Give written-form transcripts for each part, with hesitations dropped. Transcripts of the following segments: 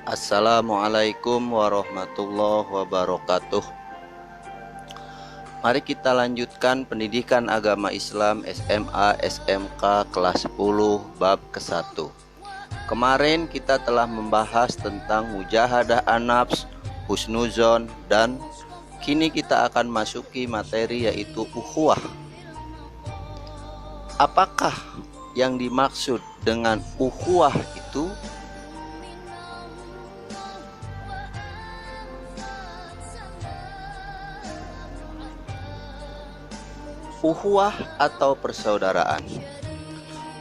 Assalamualaikum warahmatullahi wabarakatuh. Mari kita lanjutkan pendidikan agama Islam SMA SMK kelas 10 bab ke-1. Kemarin kita telah membahas tentang mujahadah an-nafs, husnuzon, dan kini kita akan masuki materi yaitu ukhuwah. Apakah yang dimaksud dengan ukhuwah itu? Ukhuwah atau persaudaraan.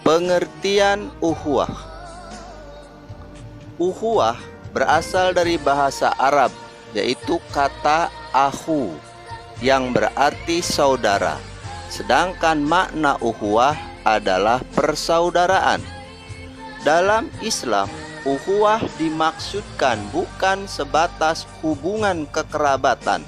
Pengertian ukhuwah. Ukhuwah berasal dari bahasa Arab, yaitu kata akhu yang berarti saudara. Sedangkan makna ukhuwah adalah persaudaraan. Dalam Islam, ukhuwah dimaksudkan bukan sebatas hubungan kekerabatan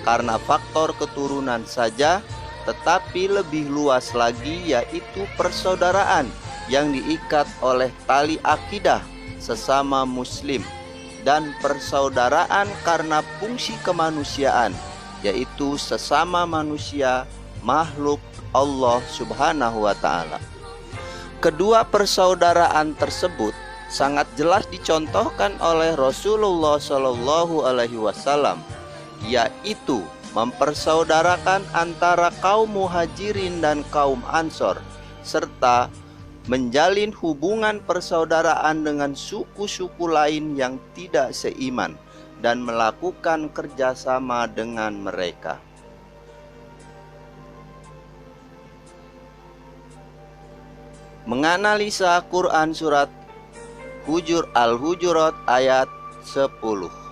karena faktor keturunan saja, tetapi lebih luas lagi yaitu persaudaraan yang diikat oleh tali akidah sesama muslim, dan persaudaraan karena fungsi kemanusiaan, yaitu sesama manusia makhluk Allah Subhanahu wa ta'ala. Kedua persaudaraan tersebut sangat jelas dicontohkan oleh Rasulullah Shallallahu Alaihi Wasallam, yaitu mempersaudarakan antara kaum muhajirin dan kaum ansor, serta menjalin hubungan persaudaraan dengan suku-suku lain yang tidak seiman dan melakukan kerjasama dengan mereka. Menganalisa Quran surat Al-Hujurat ayat 10.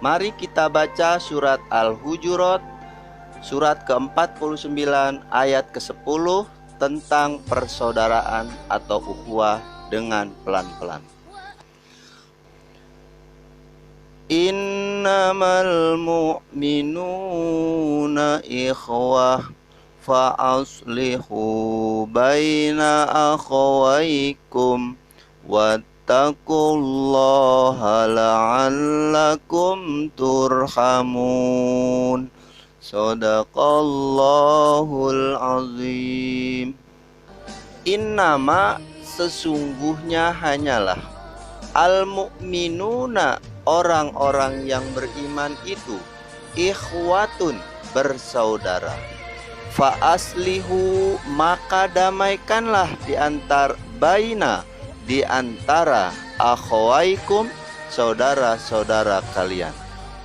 Mari kita baca surat Al-Hujurat, surat ke-49 ayat ke-10 tentang persaudaraan atau ukhuwah dengan pelan-pelan. Innamal mu'minuna ikhwah fa'aslihu baina akhawaikum wattaqullaha la'allakum turhamun. Shadaqallahul azim. Innama sesungguhnya hanyalah al-mu'minuna orang-orang yang beriman itu ikhwatun bersaudara. Fa aslihu maka damaikanlah di antara akhawaikum saudara-saudara kalian.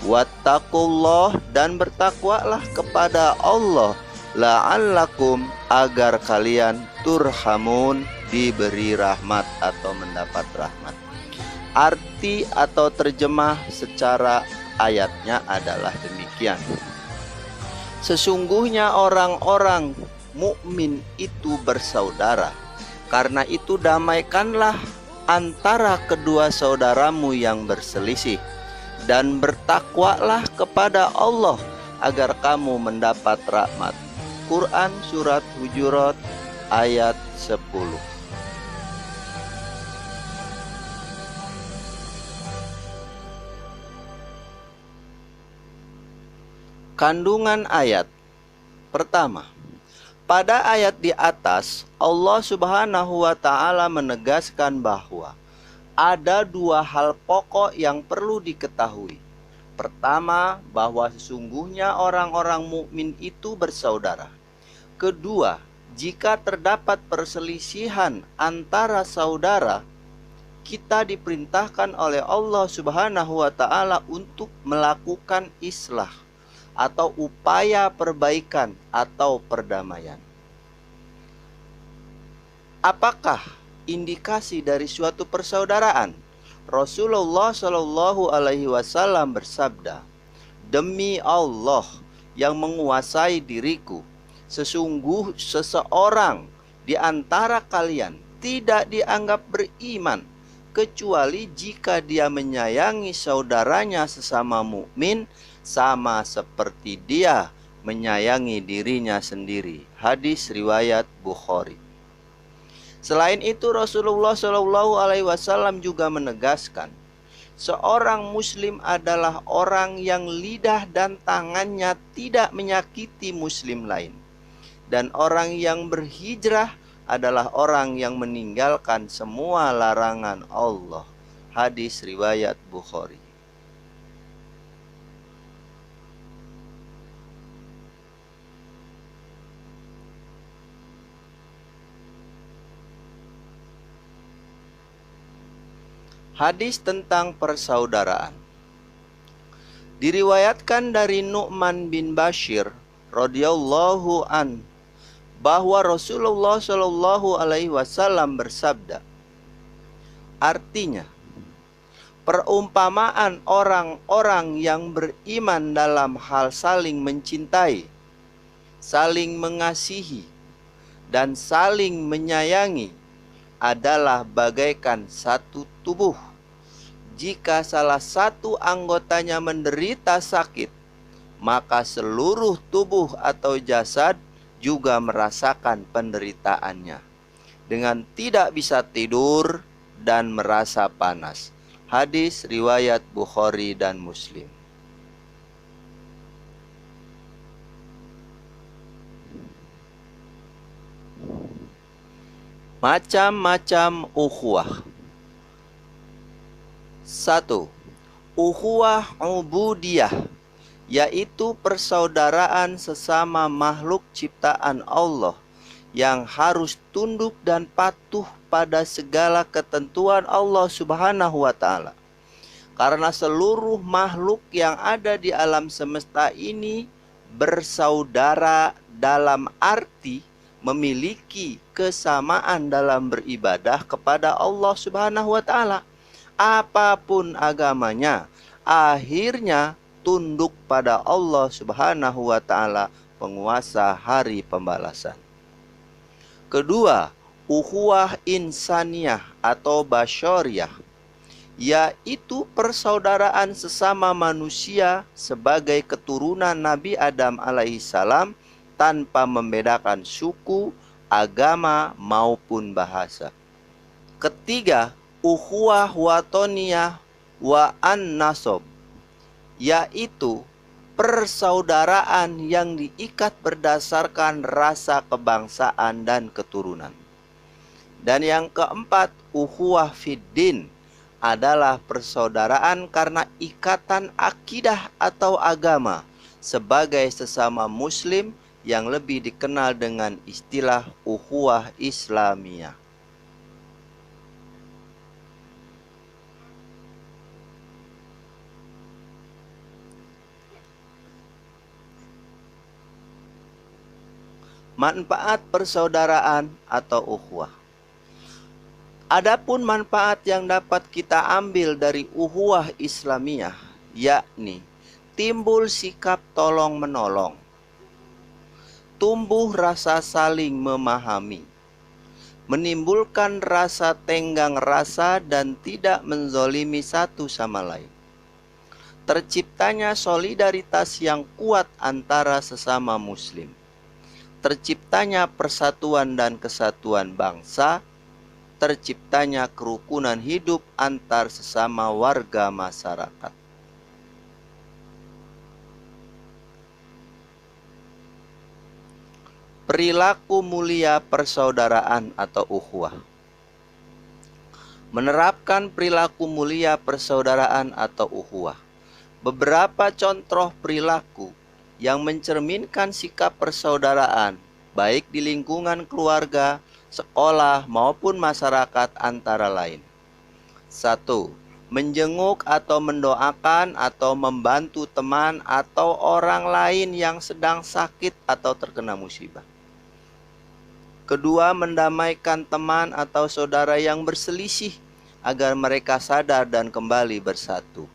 Wattaqullah dan bertakwalah kepada Allah, la'allakum agar kalian turhamun diberi rahmat atau mendapat rahmat. Arti atau terjemah secara ayatnya adalah demikian. Sesungguhnya orang-orang mukmin itu bersaudara. Karena itu damaikanlah antara kedua saudaramu yang berselisih, dan bertakwalah kepada Allah agar kamu mendapat rahmat. Quran surat Hujurat ayat 10. Kandungan ayat. Pertama, pada ayat di atas Allah Subhanahu wa ta'ala menegaskan bahwa ada dua hal pokok yang perlu diketahui. Pertama, bahwa sesungguhnya orang-orang mukmin itu bersaudara. Kedua, jika terdapat perselisihan antara saudara, kita diperintahkan oleh Allah Subhanahu wa ta'ala untuk melakukan islah atau upaya perbaikan atau perdamaian. Apakah indikasi dari suatu persaudaraan? Rasulullah Shallallahu Alaihi Wasallam bersabda, "Demi Allah yang menguasai diriku, sesungguh seseorang di antara kalian tidak dianggap beriman kecuali jika dia menyayangi saudaranya sesama mukmin sama seperti dia menyayangi dirinya sendiri." Hadis riwayat Bukhari. Selain itu Rasulullah Shallallahu Alaihi Wasallam juga menegaskan, seorang muslim adalah orang yang lidah dan tangannya tidak menyakiti muslim lain. Dan orang yang berhijrah adalah orang yang meninggalkan semua larangan Allah. Hadis riwayat Bukhari. Hadis tentang persaudaraan. Diriwayatkan dari Nu'man bin Bashir radhiyallahu an bahwa Rasulullah Shallallahu alaihi wasallam bersabda, artinya, perumpamaan orang-orang yang beriman dalam hal saling mencintai, saling mengasihi, dan saling menyayangi adalah bagaikan satu tubuh. Jika salah satu anggotanya menderita sakit, maka seluruh tubuh atau jasad juga merasakan penderitaannya, dengan tidak bisa tidur dan merasa panas. Hadis riwayat Bukhari dan Muslim. Macam-macam ukhuwah. 1. Ukhuwah ubudiyah, yaitu persaudaraan sesama makhluk ciptaan Allah yang harus tunduk dan patuh pada segala ketentuan Allah Subhanahu wa Ta'ala. Karena seluruh makhluk yang ada di alam semesta ini bersaudara dalam arti memiliki kesamaan dalam beribadah kepada Allah Subhanahu wa Ta'ala. Apapun agamanya, akhirnya tunduk pada Allah Subhanahu wa Ta'ala, penguasa hari pembalasan. Kedua, ukhuwah insaniyah atau basyariyah, yaitu persaudaraan sesama manusia sebagai keturunan Nabi Adam alaihissalam tanpa membedakan suku, agama maupun bahasa. Ketiga, ukhuwah watoniyah wa an-nasab, yaitu persaudaraan yang diikat berdasarkan rasa kebangsaan dan keturunan. Dan yang keempat, ukhuwah fiddin, adalah persaudaraan karena ikatan akidah atau agama sebagai sesama muslim yang lebih dikenal dengan istilah ukhuwah Islamiyah. Manfaat persaudaraan atau ukhuwah. Adapun manfaat yang dapat kita ambil dari ukhuwah Islamiyah, yakni timbul sikap tolong-menolong, tumbuh rasa saling memahami, menimbulkan rasa tenggang rasa dan tidak menzolimi satu sama lain, terciptanya solidaritas yang kuat antara sesama muslim, terciptanya persatuan dan kesatuan bangsa, terciptanya kerukunan hidup antar sesama warga masyarakat. Perilaku mulia persaudaraan atau ukhuwah. Menerapkan perilaku mulia persaudaraan atau ukhuwah. Beberapa contoh perilaku yang mencerminkan sikap persaudaraan baik di lingkungan keluarga, sekolah maupun masyarakat antara lain. 1. Menjenguk atau mendoakan atau membantu teman atau orang lain yang sedang sakit atau terkena musibah. Kedua, mendamaikan teman atau saudara yang berselisih agar mereka sadar dan kembali bersatu.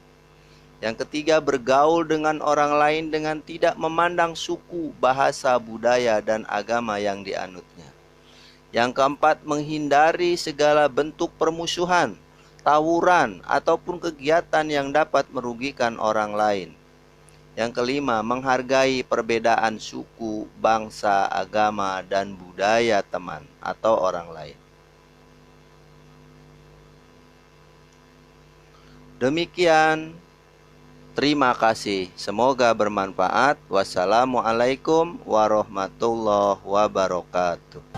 Yang ketiga, bergaul dengan orang lain dengan tidak memandang suku, bahasa, budaya, dan agama yang dianutnya. Yang keempat, menghindari segala bentuk permusuhan, tawuran, ataupun kegiatan yang dapat merugikan orang lain. Yang kelima, menghargai perbedaan suku, bangsa, agama, dan budaya teman atau orang lain. Demikian, terima kasih. Semoga bermanfaat. Wassalamualaikum warahmatullahi wabarakatuh.